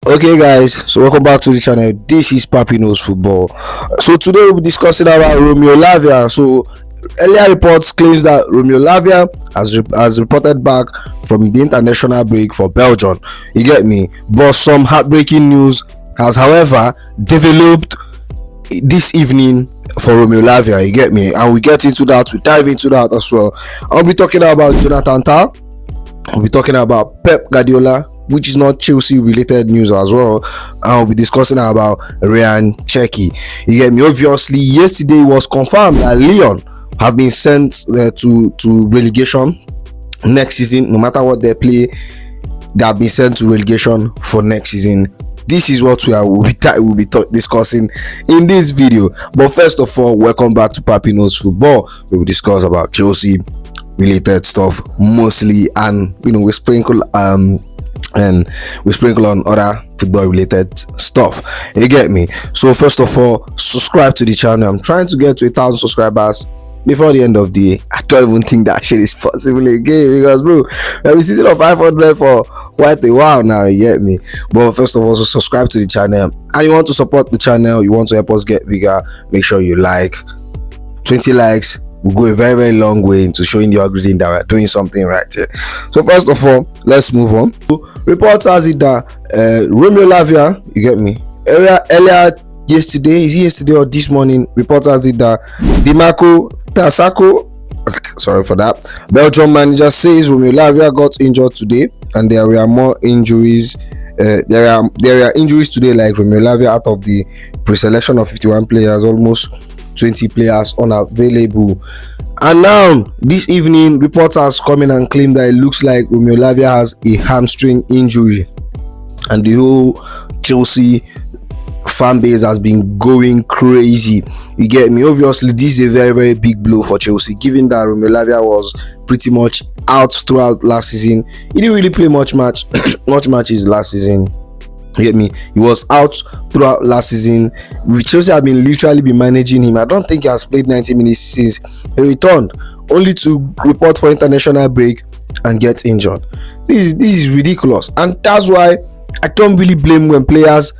Okay, guys, so welcome back to the channel. This is Papi Knows Football. So today we'll be discussing about Romelu Lavia. So earlier reports claims that Romelu Lavia has reported back from the international break for Belgium. You get me? But some heartbreaking news has, however, developed this evening for Romelu Lavia. You get me? And we get into that. We dive into that as well. I'll be talking about Jonathan Tah. I'll be talking about Pep Guardiola, which is not Chelsea related news as well. I'll be discussing about Rayan, Cherki. You get me? Obviously, yesterday was confirmed that Lyon have been sent to relegation next season. No matter what they play, they have been sent to relegation for next season. This is what we'll be discussing in this video. But first of all, welcome back to Papi Knows Football. We will discuss about Chelsea related stuff mostly, and we sprinkle on other football related stuff. You get me? So first of all, subscribe to the channel. I'm trying to get to 1,000 subscribers before the end of the year. I don't even think that shit is possible again, because bro, we've been sitting on 500 for quite a while now. You get me? But first of all, so subscribe to the channel, and you want to support the channel, you want to help us get bigger, make sure you like. 20 likes will go a very, very long way into showing the algorithm that we're doing something right here. So first of all, let's move on. Reports has it that Romelu Lavia, you get me, earlier yesterday, is it yesterday or this morning, reports has it that Dimarco Tasako, sorry for that, Belgium manager says Romelu Lavia got injured today, and there were more injuries. There are injuries today, like Romelu Lavia out of the pre-selection of 51 players, almost 20 players unavailable. And now this evening, reporters come in and claim that it looks like Romelu Lavia has a hamstring injury, and the whole Chelsea fan base has been going crazy. You get me? Obviously, this is a very, very big blow for Chelsea, given that Romelu Lavia was pretty much out throughout last season. He didn't really play much matches last season. You get me? He was out throughout last season. Chelsea have literally been managing him. I don't think he has played 90 minutes since he returned, only to report for international break and get injured. This is ridiculous, and that's why I don't really blame when players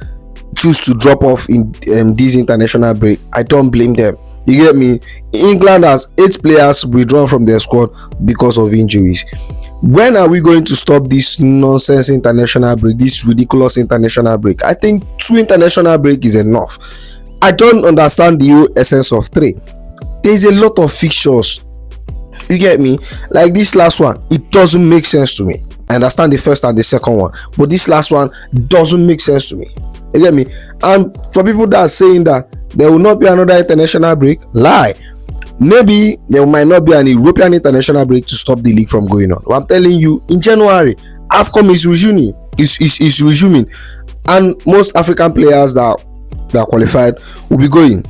choose to drop off in this international break. I don't blame them. You get me? England has 8 players withdrawn from their squad because of injuries. When are we going to stop this nonsense international break, this ridiculous international break? I think 2 international break is enough. I don't understand the whole essence of 3. There's a lot of fixtures. You get me? Like this last one, it doesn't make sense to me. I understand the first and the second one, but this last one doesn't make sense to me. You get me? And for people that are saying that there will not be another international break, lie. Maybe there might not be an European international break to stop the league from going on. But I'm telling you, in January, AFCON is resuming, and most African players that are qualified will be going.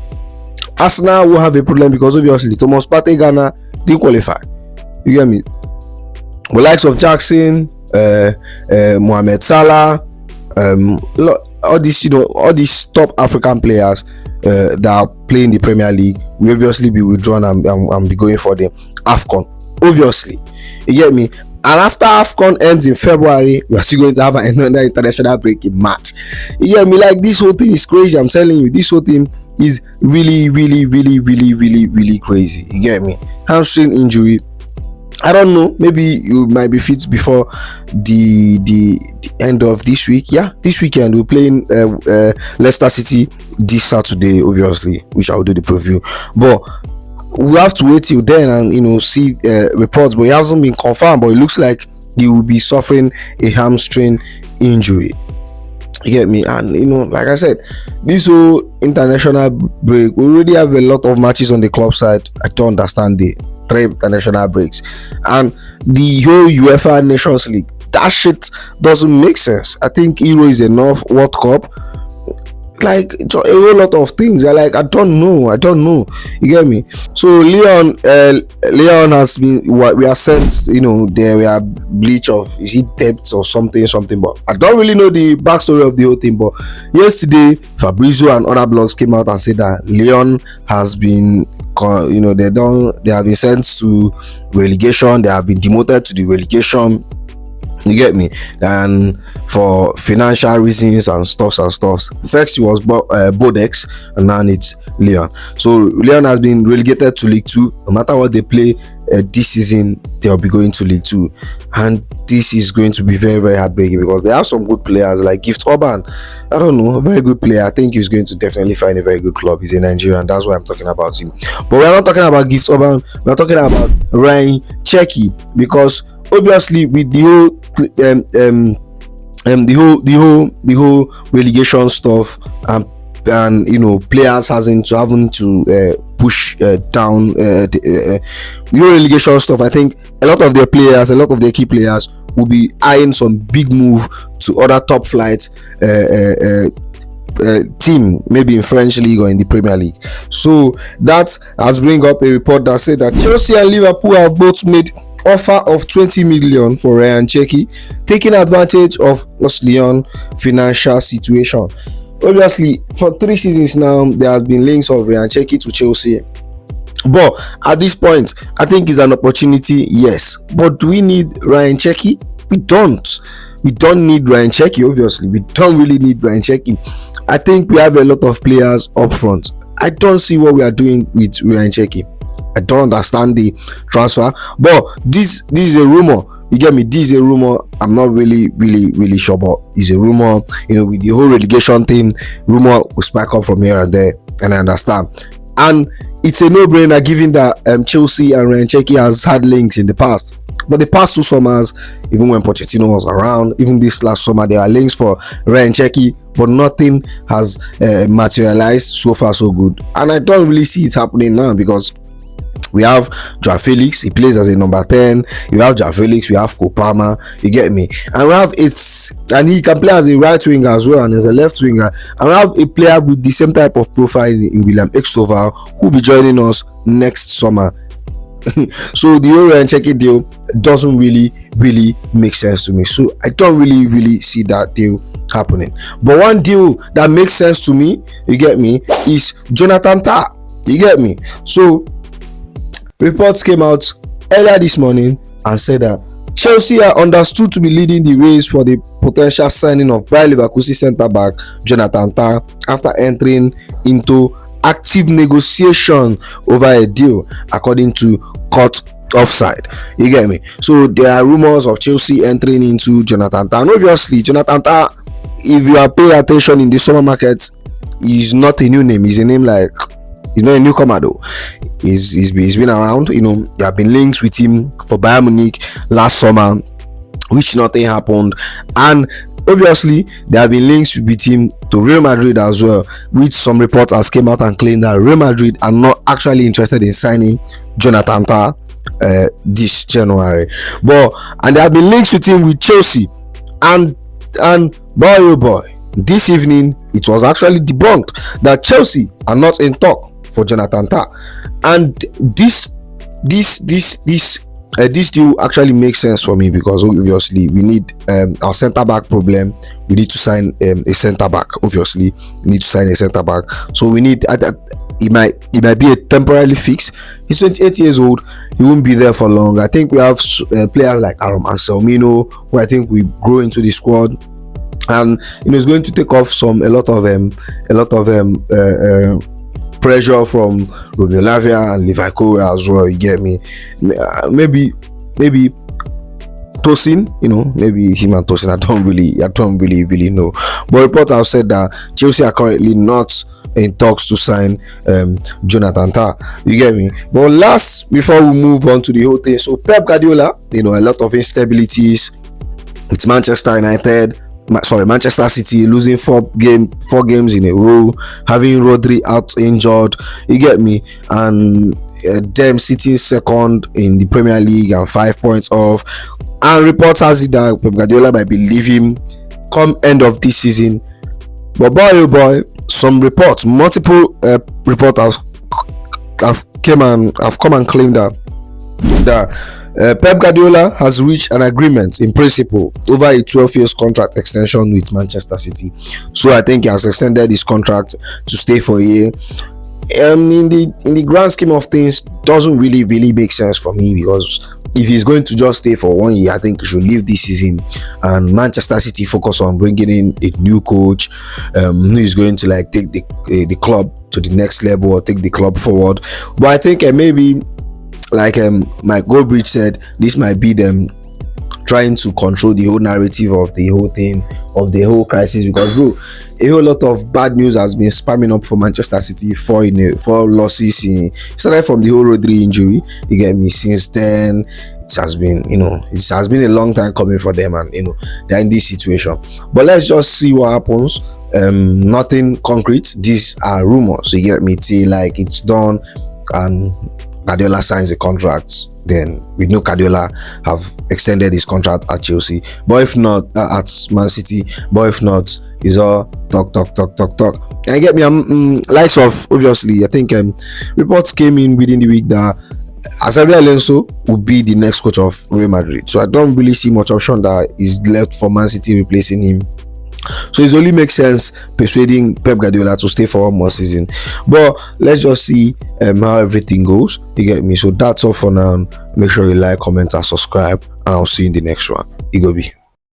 Arsenal will have a problem because obviously Thomas Partey Ghana didn't qualify. You get me? The likes of Jackson, Mohamed Salah, all these top African players that are playing the Premier League will obviously be withdrawn and be going for the AFCON. Obviously, you get me? And after AFCON ends in February, we are still going to have another international break in March. You get me? Like, this whole thing is crazy. I'm telling you, this whole thing is really, really, really, really, really, really crazy. You get me? Hamstring injury. I don't know. Maybe you might be fit before the end of this week. Yeah, this weekend we're playing Leicester City this Saturday, obviously, which I'll do the preview. But we have to wait till then and see reports. But it hasn't been confirmed. But it looks like he will be suffering a hamstring injury. You get me? And like I said, this whole international break, we already have a lot of matches on the club side. I don't understand the 3 international breaks, and the whole UEFA Nations League, that shit doesn't make sense. I think Euro is enough, World Cup, like a whole lot of things. I don't know. You get me? So Leon has been, we are sent, there we are bleach of, is it debt or something, but I don't really know the backstory of the whole thing. But yesterday Fabrizio and other blogs came out and said that Leon has been, they have been sent to relegation. They have been demoted to the relegation You get me? And for financial reasons and stuffs. First it was Bodex, and now it's Leon. So Leon has been relegated to League Two. No matter what they play this season, they'll be going to League Two, and this is going to be very, very heartbreaking because they have some good players like Gift Urban. I don't know, a very good player. I think he's going to definitely find a very good club. He's a Nigerian, that's why I'm talking about him. But we're not talking about Gift Urban. We're talking about Rayan Cherki, because obviously with the whole relegation stuff, and you know, players having to push down the relegation stuff, I think a lot of their key players will be eyeing some big move to other top flight team, maybe in French league or in the Premier League. So that has bring up a report that said that Chelsea and Liverpool have both made offer of 20 million for Rayan Cherki, taking advantage of Leon financial situation. Obviously, for 3 seasons now, there has been links of Rayan Cherki to Chelsea. But at this point, I think it's an opportunity, yes. But do we need Rayan Cherki? We don't. We don't need Rayan Cherki, obviously. We don't really need Rayan Cherki. I think we have a lot of players up front. I don't see what we are doing with Rayan Cherki. I don't understand the transfer. But this is a rumor. You get me? This is a rumor. I'm not really sure, but it's a rumor. You know, with the whole relegation thing, rumor will spike up from here and there, and I understand. And it's a no-brainer given that Chelsea and Rayan Cherki has had links in the past. But the past 2 summers, even when Pochettino was around, even this last summer, there are links for Rayan Cherki, but nothing has materialized so far so good. And I don't really see it happening now because we have Joao Felix, he plays as a number 10. You have Joao Felix, we have Kopama, you get me, and we have and he can play as a right winger as well and as a left winger, and we have a player with the same type of profile in William Extoval, who will be joining us next summer. So the Rayan Cherki deal doesn't really make sense to me, so I don't really see that deal happening. But one deal that makes sense to me, you get me, is Jonathan Tah, you get me. So reports came out earlier this morning and said that Chelsea are understood to be leading the race for the potential signing of Bayer Leverkusen centre back Jonathan Tah after entering into active negotiation over a deal, according to Court Offside. You get me? So there are rumors of Chelsea entering into Jonathan Tah, and obviously Jonathan Tah, if you are paying attention in the summer market, is not a new name. He's a name like, he's not a newcomer though. He's been around. You know, there have been links with him for Bayern Munich last summer, which nothing happened, and obviously there have been links with him to Real Madrid as well, which some reports has came out and claimed that Real Madrid are not actually interested in signing Jonathan Tah this January. And there have been links with him with Chelsea, and boy oh boy, this evening it was actually debunked that Chelsea are not in talk for Jonathan Tah, and this deal actually makes sense for me because obviously we need our centre back problem. We need to sign a centre back. Obviously, we need to sign a centre back. So we need it might be a temporary fix. He's 28 years old. He won't be there for long. I think we have players like Aram Anselmino, who I think we grow into the squad, and you know, it's going to take off a lot of pressure from Romelu Lavia and Lukaku as well. You get me? Maybe Tosin, you know, maybe him and Tosin. I don't really know. But reports have said that Chelsea are currently not in talks to sign Jonathan Tah. You get me? But before we move on to the whole thing, so Pep Guardiola, you know, a lot of instabilities with Manchester City losing four games in a row, having Rodri out injured, you get me, and them sitting second in the Premier League and 5 points off. And reports has it that Pep Guardiola might be leaving come end of this season. But boy, some reports, multiple reporters have come and claimed that Pep Guardiola has reached an agreement in principle over a 12 years contract extension with Manchester City. So I think he has extended his contract to stay for a year In the grand scheme of things, doesn't really make sense for me, because if he's going to just stay for 1 year, I think he should leave this season and Manchester City focus on bringing in a new coach who is going to like take the club to the next level or take the club forward. But I think maybe like Mike Goldbridge said, this might be them trying to control the whole narrative of the whole thing, of the whole crisis, because bro, a whole lot of bad news has been spamming up for Manchester City for losses. It started from the whole Rodri injury, you get me. Since then it has been a long time coming for them, and they're in this situation. But let's just see what happens. Nothing concrete, these are rumors, you get me, till like it's done and Guardiola signs a contract, then we know Guardiola have extended his contract at Chelsea, but if not at Man City, but if not, it's all talk. And get me, likes of, obviously, I think reports came in within the week that Xabi Alonso will be the next coach of Real Madrid, so I don't really see much option that is left for Man City replacing him. So it only makes sense persuading Pep Guardiola to stay for 1 more season. But let's just see how everything goes, you get me. So that's all for now. Make sure you like, comment and subscribe, and I'll see you in the next one. It go be.